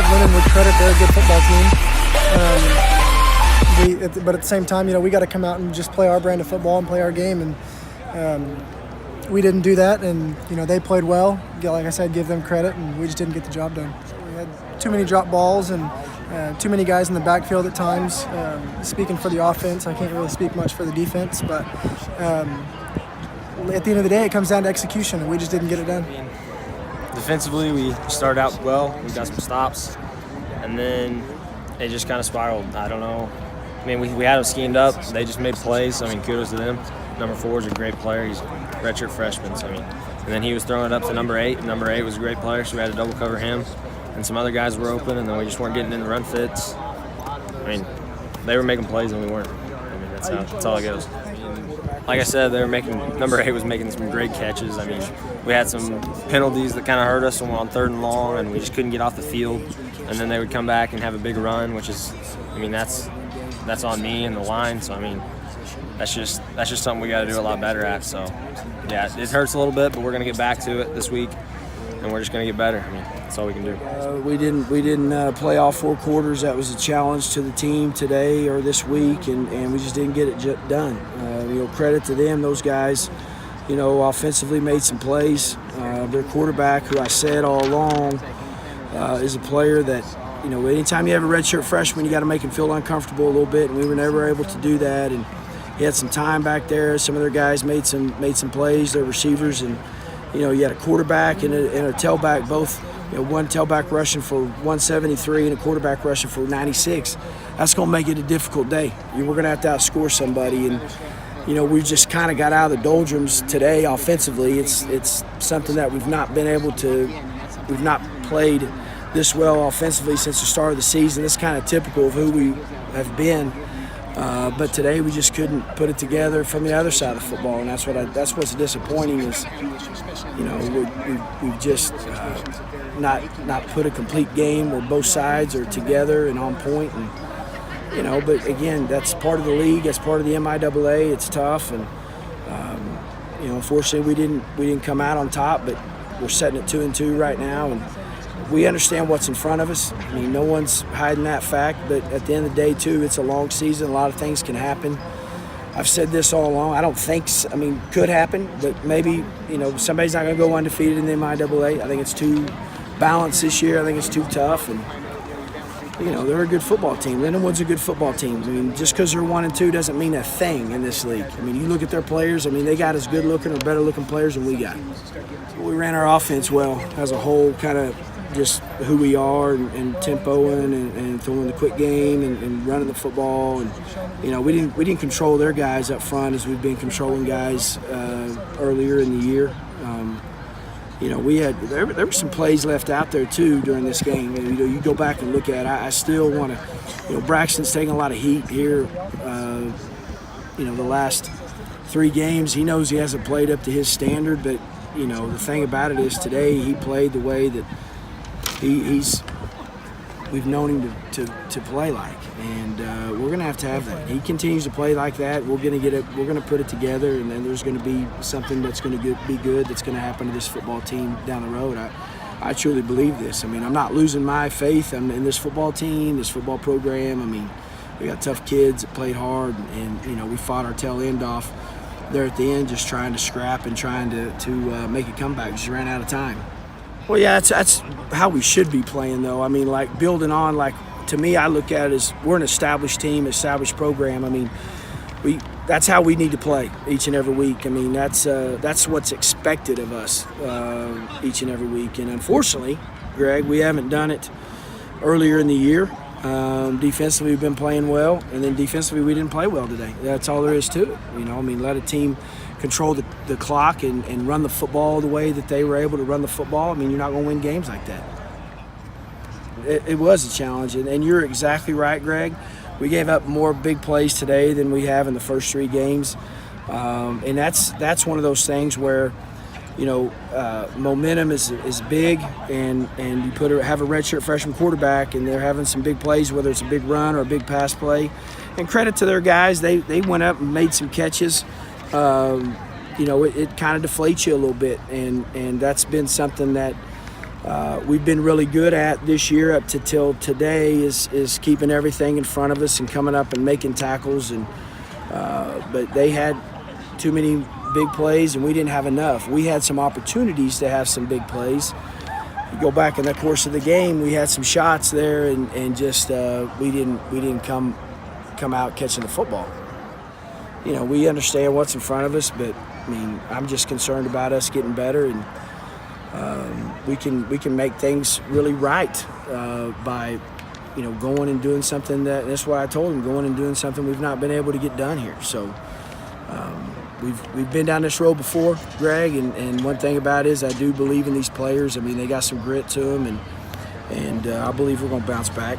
Lindenwood credit. They're a good football team. But at the same time, we got to come out and just play our brand of football and play our game. And we didn't do that. And they played well. Like I said, give them credit, and we just didn't get the job done. We had too many drop balls and too many guys in the backfield at times. Speaking for the offense, I can't really speak much for the defense, but at the end of the day, it comes down to execution, and we just didn't get it done. Defensively, we started out well. We got some stops, and then it just kind of spiraled. I don't know. I mean, we had them schemed up. They just made plays. I mean, kudos to them. Number 4 is a great player. He's a redshirt freshman. So, and then he was throwing it up to number 8. Number 8 was a great player, so we had to double cover him. And some other guys were open, and then we just weren't getting in the run fits. I mean, they were making plays and we weren't. I mean, that's all it goes. Like I said, number 8 was making some great catches. I mean, we had some penalties that kind of hurt us on 3rd and long, and we just couldn't get off the field. And then they would come back and have a big run, which is, I mean, that's on me and the line. So I mean, that's just something we got to do a lot better at. So yeah, it hurts a little bit, but we're gonna get back to it this week, and we're just gonna get better. I mean, that's all we can do. We didn't play all 4 quarters. That was a challenge to the team today or this week, and we just didn't get it done. Credit to them, those guys. Offensively made some plays. Their quarterback, who I said all along, is a player that, anytime you have a redshirt freshman, you got to make him feel uncomfortable a little bit, and we were never able to do that. And he had some time back there. Some of their guys made some plays, their receivers, and you had a quarterback and a tailback, both one tailback rushing for 173 and a quarterback rushing for 96. That's going to make it a difficult day. We're going to have to outscore somebody, and we just kind of got out of the doldrums today offensively. It's something that we've not played this well offensively since the start of the season. It's kind of typical of who we have been. But today we just couldn't put it together from the other side of football, and that's what's disappointing is, we've just not put a complete game where both sides are together and on point. And but again, that's part of the league. That's part of the MIAA. It's tough, and unfortunately, we didn't come out on top. But we're sitting at 2-2 right now, and we understand what's in front of us. I mean, no one's hiding that fact. But at the end of the day, too, it's a long season. A lot of things can happen. I've said this all along. I don't think. Could happen, but maybe somebody's not going to go undefeated in the MIAA. I think it's too balanced this year. I think it's too tough, and they're a good football team. Lindenwood's a good football team. I mean, just because they're 1-2 doesn't mean a thing in this league. I mean, you look at their players. I mean, they got as good looking or better looking players than we got. We ran our offense well as a whole, kind of just who we are, and tempoing and throwing the quick game and running the football. And we didn't control their guys up front as we've been controlling guys earlier in the year. There were some plays left out there too during this game. You go back and look at it. I still want to. Braxton's taking a lot of heat here. The last 3 games, he knows he hasn't played up to his standard. But the thing about it is today he played the way that we've known him to play like, and we're going to have that. He continues to play like that. We're going to put it together, and then there's going to be something that's going to be good that's going to happen to this football team down the road. I truly believe this. I mean, I'm not losing my faith in this football team, this football program. I mean, we got tough kids that played hard, and we fought our tail end off there at the end, just trying to scrap and trying to make a comeback. Just ran out of time. Well, yeah, that's how we should be playing, though. I mean, building on, to me, I look at it as we're an established team, established program. I mean, that's how we need to play each and every week. I mean, that's what's expected of us each and every week. And unfortunately, Greg, we haven't done it earlier in the year. Defensively, we've been playing well, and then defensively, we didn't play well today. That's all there is to it. Let a team control the clock and run the football the way that they were able to run the football. I mean, you're not going to win games like that. It was a challenge, and you're exactly right, Greg. We gave up more big plays today than we have in the first 3 games, and that's one of those things where momentum is big, and you have a redshirt freshman quarterback, and they're having some big plays, whether it's a big run or a big pass play. And credit to their guys, they went up and made some catches. It kind of deflates you a little bit, and that's been something that we've been really good at this year up to till today is keeping everything in front of us and coming up and making tackles. And but they had too many big plays and we didn't have enough. We had some opportunities to have some big plays. You go back in the course of the game, we had some shots there and just we didn't come out catching the football. You know, we understand what's in front of us, but I mean, I'm just concerned about us getting better, and we can make things really right by, you know, going and doing something that's what I told him, going and doing something we've not been able to get done here. So we've been down this road before, Greg, and one thing about it is I do believe in these players. I mean, they got some grit to them, and I believe we're going to bounce back.